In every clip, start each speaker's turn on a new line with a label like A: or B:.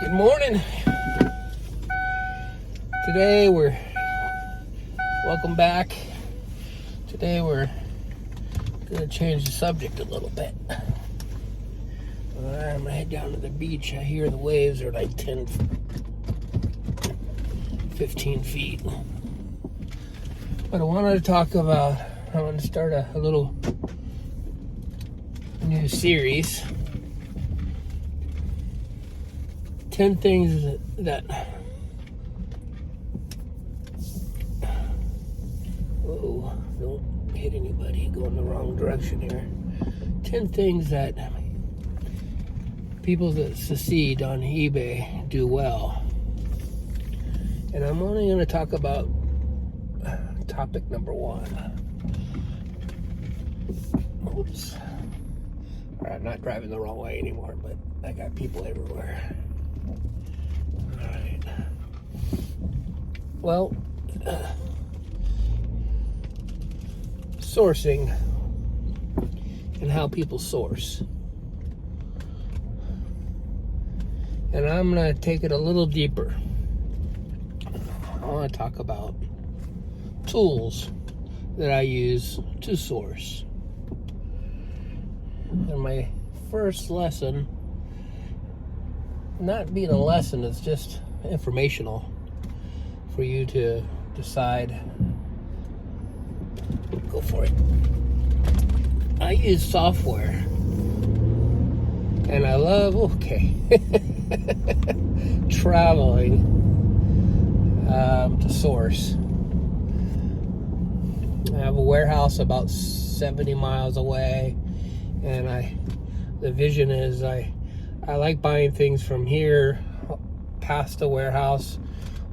A: Good morning. Welcome back. Today we're going to change the subject a little bit. I'm going to head down to the beach. I hear the waves are like 10, 15 feet. But I wanted to talk about, I want to start a little new series. 10 things that whoa, don't hit anybody, go in the wrong direction here. 10 things that people that succeed on eBay do well. And I'm only going to talk about topic number 1. Oops. All right, I'm not driving the wrong way anymore, but I got people everywhere. All right. Well, sourcing and how people source. And I'm going to take it a little deeper. I want to talk about tools that I use to source. And my first lesson, not being a lesson, it's just informational for you to decide. Go for it. I use software, and I love traveling to source. I have a warehouse about 70 miles away, and the vision is I like buying things from here past the warehouse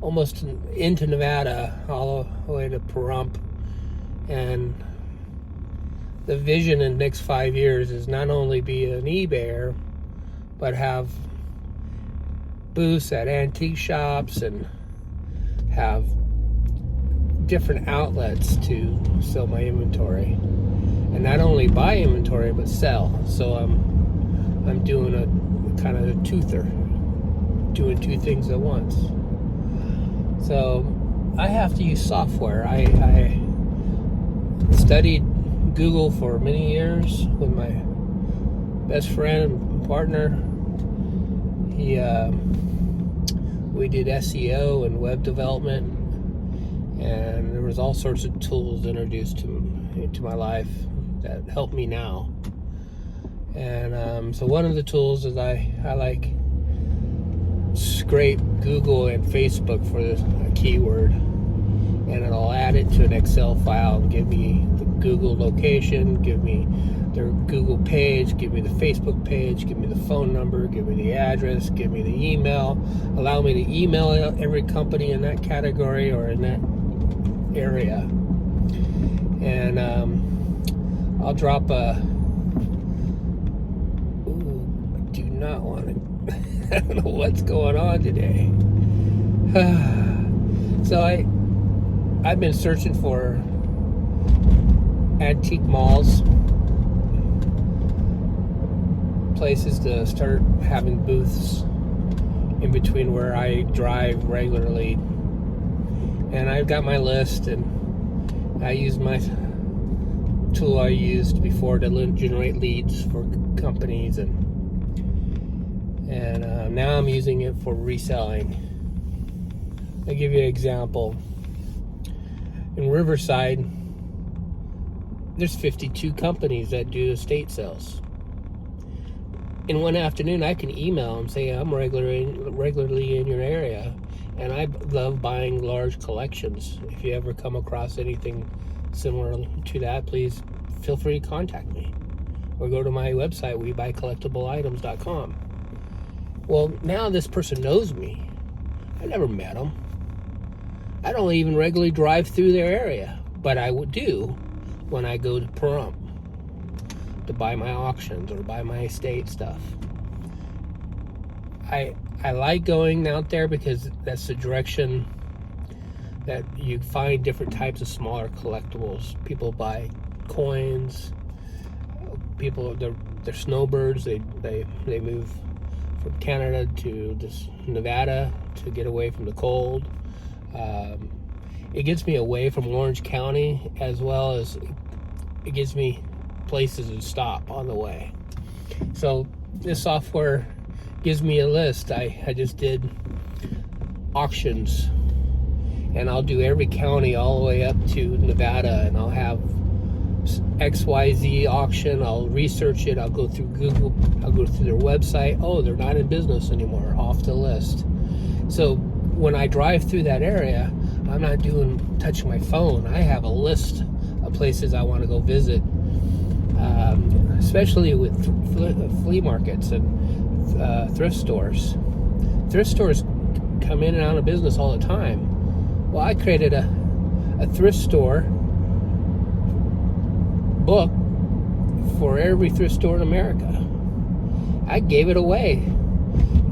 A: almost into Nevada all the way to Pahrump. And the vision in the next 5 years is not only be an eBayer, but have booths at antique shops and have different outlets to sell my inventory. And not only buy inventory, but sell. So I'm doing a kind of a twofer, doing two things at once. So I have to use software. I studied Google for many years with my best friend and partner. We did SEO and web development, and there was all sorts of tools introduced into my life that help me now. And so one of the tools is I like scrape Google and Facebook for a keyword, and it'll add it to an Excel file and give me the Google location, give me their Google page, give me the Facebook page, give me the phone number, give me the address, give me the email, allow me to email every company in that category or in that area. And I'll drop I do not want to. I don't know what's going on today. So I've been searching for antique malls, places to start having booths in between where I drive regularly. And I've got my list, and I use my tool I used before to generate leads for companies, and now I'm using it for reselling. I'll give you an example. In Riverside, there's 52 companies that do estate sales. In one afternoon, I can email them, say I'm regularly in your area, and I love buying large collections. If you ever come across anything similar to that, please feel free to contact me, or go to my website, webuycollectibleitems.com. Well, now this person knows me. I never met them. I don't even regularly drive through their area, but I would do when I go to Pahrump to buy my auctions or buy my estate stuff. I like going out there because that's the direction that you find different types of smaller collectibles. People buy coins. People, they're snowbirds. They move from Canada to this Nevada to get away from the cold. It gets me away from Orange County, as well as it gives me places to stop on the way. So this software gives me a list. I just did auctions, and I'll do every county all the way up to Nevada, and I'll have XYZ auction. I'll research it. I'll go through Google. I'll go through their website. Oh, they're not in business anymore. Off the list. So when I drive through that area, I'm not touching my phone. I have a list of places I want to go visit, especially with flea markets and thrift stores. Thrift stores come in and out of business all the time. Well, I created a thrift store book for every thrift store in America. I gave it away.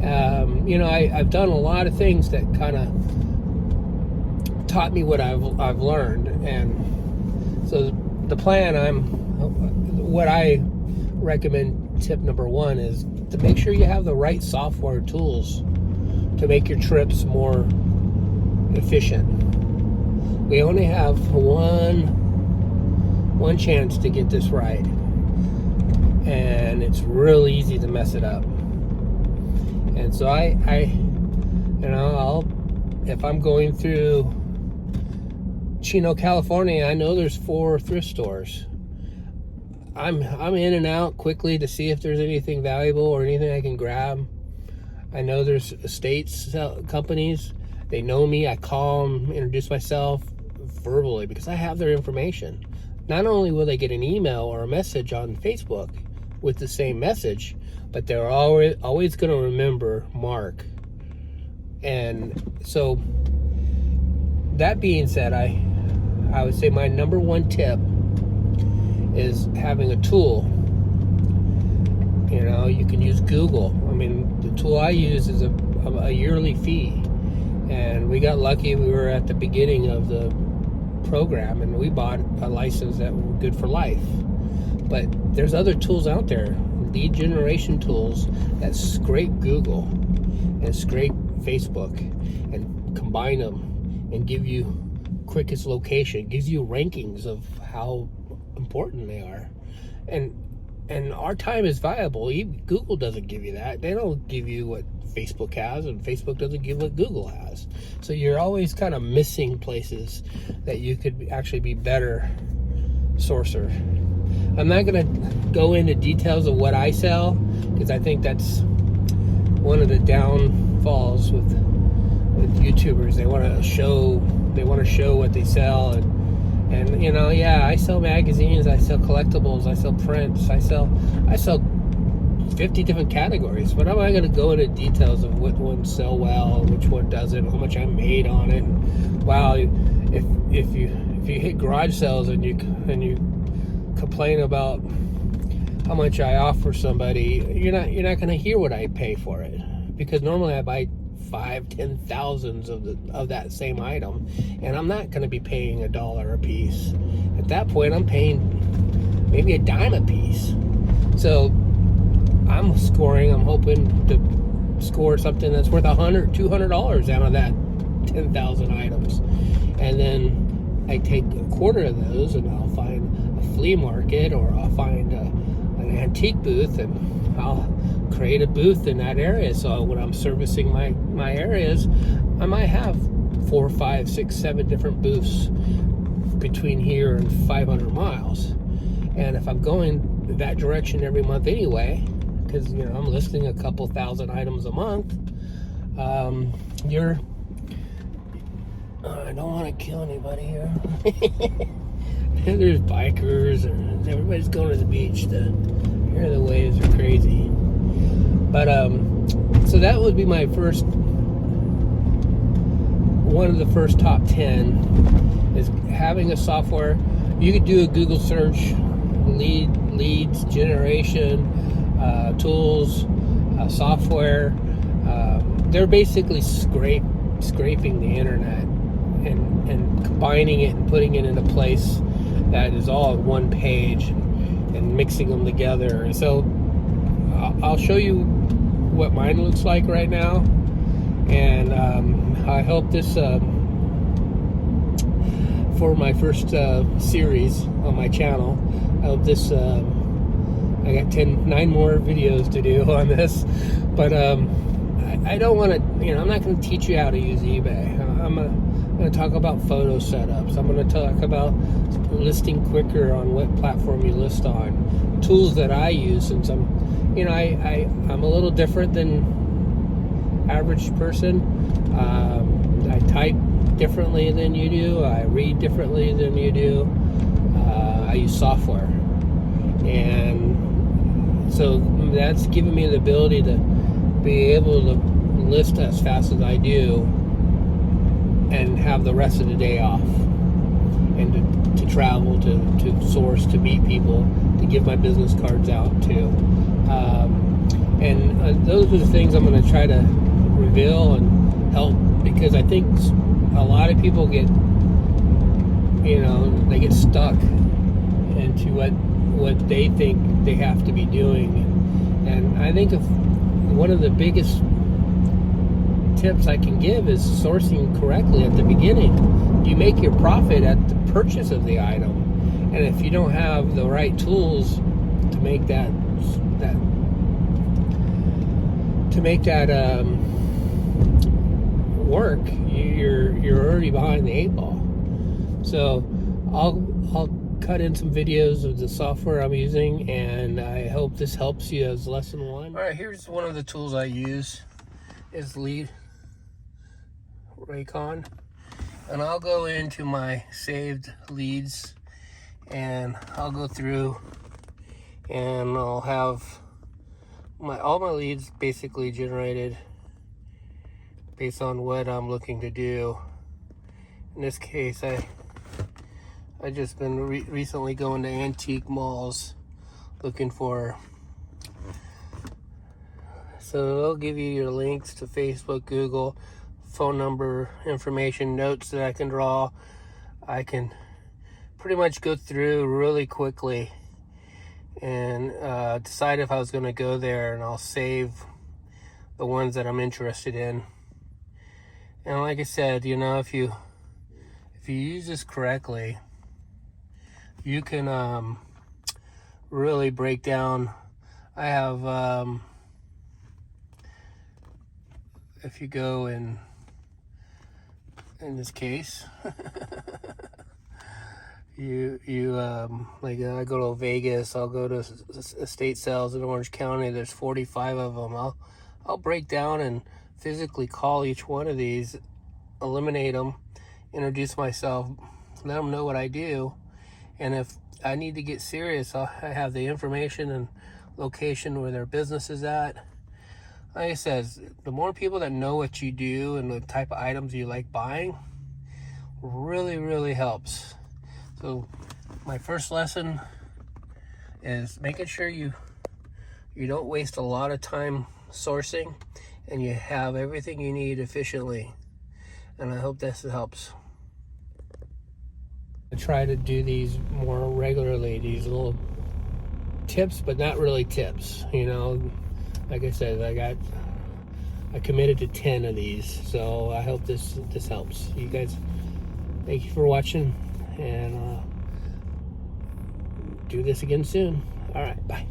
A: I've done a lot of things that kind of taught me what I've learned, and so the plan, what I recommend, tip number one, is to make sure you have the right software tools to make your trips more efficient. We only have one chance to get this right, and it's real easy to mess it up. And so if I'm going through Chino, California, I know there's 4 thrift stores. I'm in and out quickly to see if there's anything valuable or anything I can grab. I know there's estates companies. They know me. I call them, introduce myself verbally, because I have their information. Not only will they get an email or a message on Facebook with the same message, but they're always going to remember Mark. And so, that being said, I would say my number one tip is having a tool. You can use Google. I mean, the tool I use is a yearly fee, and we got lucky. We were at the beginning of the program, and we bought a license that was good for life. But there's other tools out there, lead generation tools that scrape Google and scrape Facebook and combine them and give you quickest location, gives you rankings of how important they are. And our time is valuable. Even Google doesn't give you that. They don't give you what Facebook has, and Facebook doesn't give what Google has. So you're always kind of missing places that you could actually be better sourcer. I'm not going to go into details of what I sell, because I think that's one of the downfalls with YouTubers. They want to show what they sell, and I sell magazines, I sell collectibles, I sell prints, I sell 50 different categories. But I'm not going to go into details of what ones sell well, which one doesn't, how much I made on it. And wow, if you hit garage sales and you complain about how much I offer somebody, you're not going to hear what I pay for it, because normally I buy 5,000-10,000 of that same item, and I'm not going to be paying $1 a piece. At that point, I'm paying maybe $0.10 a piece. So I'm hoping to score something that's worth $100, $200 out of that 10,000 items, and then I take a quarter of those, and I'll find a flea market, or I'll find an antique booth, and I'll create a booth in that area. So when I'm servicing my areas, I might have 4, 5, 6, 7 different booths between here and 500 miles. And if I'm going that direction every month anyway, because I'm listing a couple thousand items a month, I don't want to kill anybody here. There's bikers, and everybody's going to the beach. Here the waves are crazy. But so that would be my one of the first top 10 is having a software. You could do a Google search, leads generation, tools, software. They're basically scraping the internet and combining it and putting it in a place that is all on one page and mixing them together. And so I'll show you what mine looks like right now. And I hope this for my first series on my channel. I hope this I got 9 more videos to do on this, but I don't want to, I'm not going to teach you how to use eBay. I'm going to talk about photo setups. I'm going to talk about listing quicker on what platform you list on, tools that I use, since I'm a little different than average person. I type differently than you do. I read differently than you do. I use software, and so that's given me the ability to be able to list as fast as I do and have the rest of the day off, and to travel, to source, to meet people, to give my business cards out to. And those are the things I'm going to try to reveal and help, because I think a lot of people get, they get stuck into what they think they have to be doing. And I think one of the biggest tips I can give is sourcing correctly at the beginning. You make your profit at the purchase of the item, and if you don't have the right tools to make that work, you're already behind the 8 ball. So I'll cut in some videos of the software I'm using, and I hope this helps you as lesson 1. All right, here's one of the tools I use, is Lead Raycon, and I'll go into my saved leads, and I'll go through, and I'll have all my leads basically generated based on what I'm looking to do. In this case, I just been recently going to antique malls looking for, so they'll give you your links to Facebook, Google, phone number, information, notes that I can draw. I can pretty much go through really quickly and decide if I was going to go there, and I'll save the ones that I'm interested in. And like I said, if you use this correctly, you can really break down. I have if you go in this case, like I go to Vegas, I'll go to estate sales in Orange County. There's 45 of them. I'll break down and physically call each one of these, eliminate them, introduce myself, let them know what I do, and if I need to get serious, I have the information and location where their business is at. Like I said, the more people that know what you do and the type of items you like buying really, really helps. So my first lesson is making sure you don't waste a lot of time sourcing, and you have everything you need efficiently. And I hope this helps. I try to do these more regularly, these little tips, but not really tips. Like I said, I committed to 10 of these, so I hope this helps you guys. Thank you for watching, and do this again soon. All right, bye.